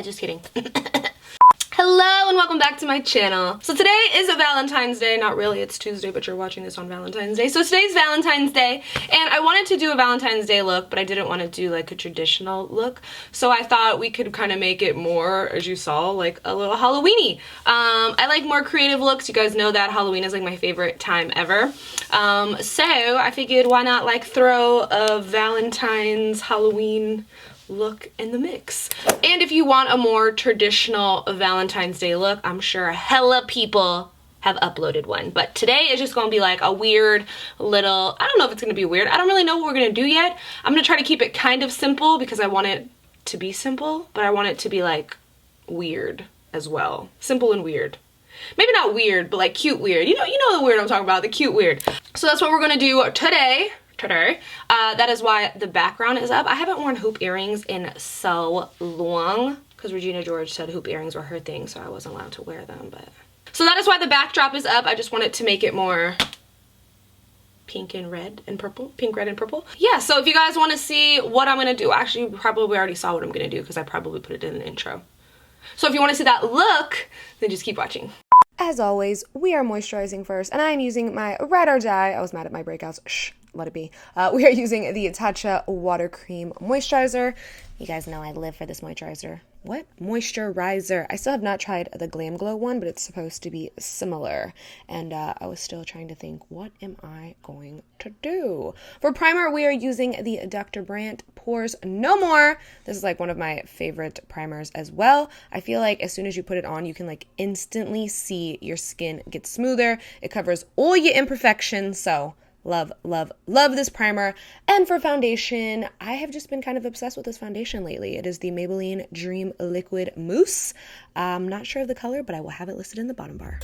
Just kidding. Hello and welcome back to my channel. So today is a Valentine's Day. Not really, it's Tuesday, but you're watching this on Valentine's Day. So today's Valentine's Day, and I wanted to do a Valentine's Day look, but I didn't want to do like a traditional look. So I thought we could kind of make it more, as you saw, like a little Halloween-y. I like more creative looks. You guys know that Halloween is like my favorite time ever. So I figured why not like throw a Valentine's Halloween look in the mix. And if you want a more traditional Valentine's Day look, I'm sure hella people have uploaded one, but today is just gonna be like a weird little, I don't know if it's gonna be weird, I don't really know what we're gonna do yet. I'm gonna try to keep it kind of simple because I want it to be simple, but I want it to be like weird as well. Simple and weird. Maybe not weird, but like cute weird. You know the weird I'm talking about, the cute weird. So that's what we're gonna do today. That is why the background is up. I haven't worn hoop earrings in so long because Regina George said hoop earrings were her thing, so I wasn't allowed to wear them. But so that is why the backdrop is up. I just wanted to make it more pink and red and purple. Pink, red, and purple. Yeah, so if you guys want to see what I'm gonna do, actually you probably already saw what I'm gonna do because I probably put it in an intro. So if you want to see that look, then just keep watching. As always, we are moisturizing first, and I am using my ride or die. I was mad at my breakouts. Shh, let it be. We are using the Tatcha Watercream Moisturizer. You guys know I live for this moisturizer. What? Moisturizer. I still have not tried the Glam Glow one, but it's supposed to be similar. And I was still trying to think, what am I going to do? For primer, we are using the Dr.Brandt Pores No More. This is like one of my favorite primers as well. I feel like as soon as you put it on, you can like instantly see your skin get smoother. It covers all your imperfections, so love, love, love this primer. And for foundation, I have just been kind of obsessed with this foundation lately. It is the Maybelline Dream Liquid Mousse. I'm not sure of the color, but I will have it listed in the bottom bar.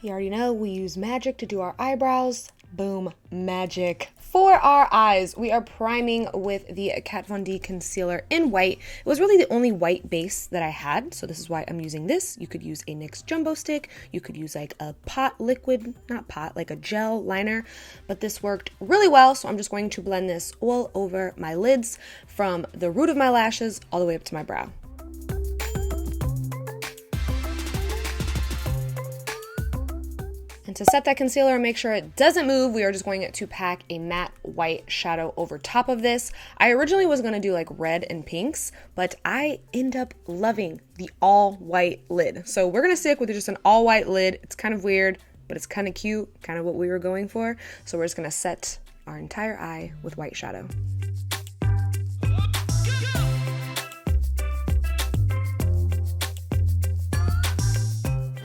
You already know we use magic to do our eyebrows. Boom, magic. For our eyes, we are priming with the Kat Von D concealer in white. It was really the only white base that I had, so this is why I'm using this. You could use a NYX Jumbo Stick. You could use like a pot liquid, not pot, like a gel liner, but this worked really well, so I'm just going to blend this all over my lids from the root of my lashes all the way up to my brow. And to set that concealer and make sure it doesn't move, we are just going to pack a matte white shadow over top of this. I originally was going to do like red and pinks, but I end up loving the all white lid. So we're going to stick with just an all white lid. It's kind of weird, but it's kind of cute, kind of what we were going for. So we're just going to set our entire eye with white shadow.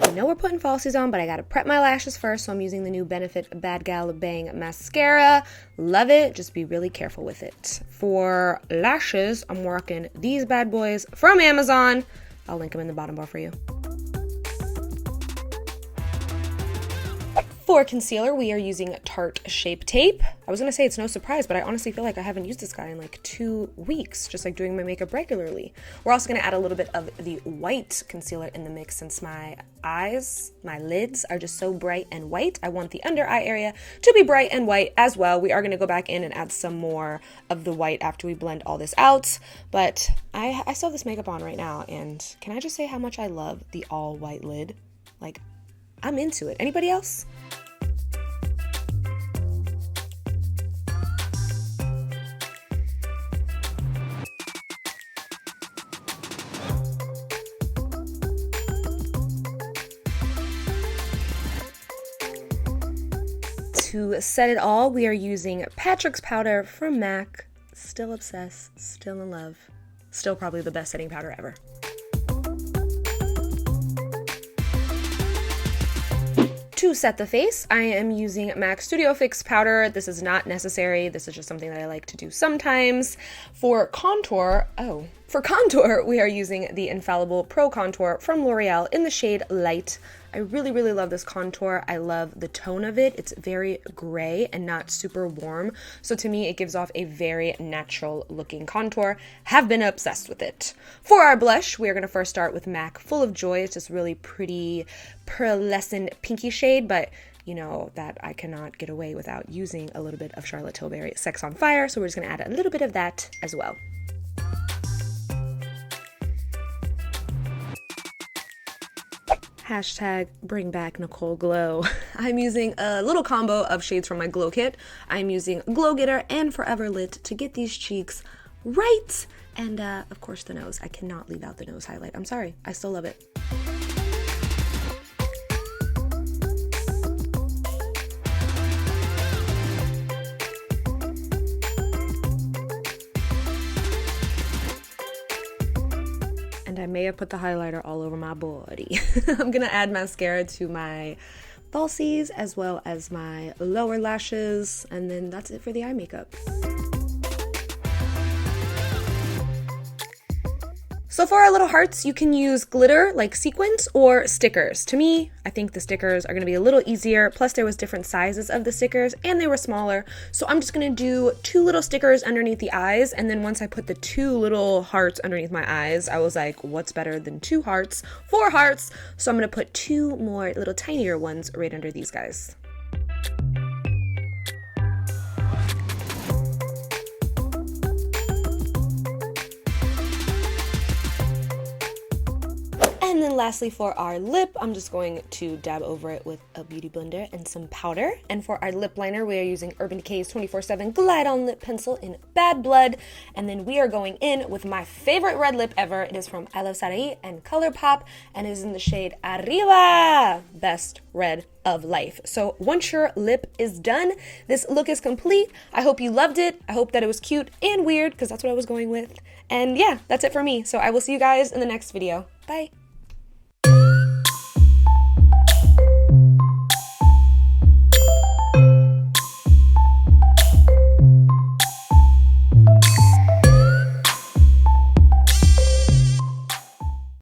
I know we're putting falsies on, but I gotta prep my lashes first, so I'm using the new Benefit Bad Gal Bang Mascara. Love it, just be really careful with it. For lashes, I'm rocking these bad boys from Amazon. I'll link them in the bottom bar for you. For concealer, we are using Tarte Shape Tape. I was gonna say it's no surprise, but I honestly feel like I haven't used this guy in like 2 weeks, just like doing my makeup regularly. We're also gonna add a little bit of the white concealer in the mix since my eyes, my lids are just so bright and white. I want the under eye area to be bright and white as well. We are gonna go back in and add some more of the white after we blend all this out, but I still have this makeup on right now, and can I just say how much I love the all white lid? Like, I'm into it. Anybody else? To set it all, we are using Patrick's powder from MAC. Still obsessed, still in love. Still probably the best setting powder ever. To set the face, I am using MAC Studio Fix powder. This is not necessary. This is just something that I like to do sometimes. For contour, For contour, we are using the Infallibile Pro Contour from L'Oreal in the shade Light. I really, really love this contour. I love the tone of it. It's very gray and not super warm. So to me, it gives off a very natural looking contour. Have been obsessed with it. For our blush, we are going to first start with MAC Full of Joy. It's this really pretty pearlescent pinky shade, but you know that I cannot get away without using a little bit of Charlotte Tilbury Sex on Fire. So we're just going to add a little bit of that as well. Hashtag bring back Nicole Glow. I'm using a little combo of shades from my Glow Kit. I'm using Glow Getter and Forever Lit to get these cheeks right. And of course the nose. I cannot leave out the nose highlight. I'm sorry. I still love it. And I may have put the highlighter all over my body. I'm gonna add mascara to my falsies as well as my lower lashes, and then that's it for the eye makeup. So for our little hearts, you can use glitter like sequins or stickers. To me, I think the stickers are gonna be a little easier. Plus there was different sizes of the stickers and they were smaller. So I'm just gonna do 2 little stickers underneath the eyes. And then once I put the 2 little hearts underneath my eyes, I was like, what's better than 2 hearts? 4 hearts. So I'm gonna put 2 more little tinier ones right under these guys. And then lastly for our lip, I'm just going to dab over it with a beauty blender and some powder. And for our lip liner, we are using Urban Decay's 24/7 Glide On Lip Pencil in Bad Blood. And then we are going in with my favorite red lip ever. It is from I Love Sarai and ColourPop, and it is in the shade Arriba, best red of life. So once your lip is done, this look is complete. I hope you loved it. I hope that it was cute and weird, because that's what I was going with. And yeah, that's it for me. So I will see you guys in the next video. Bye.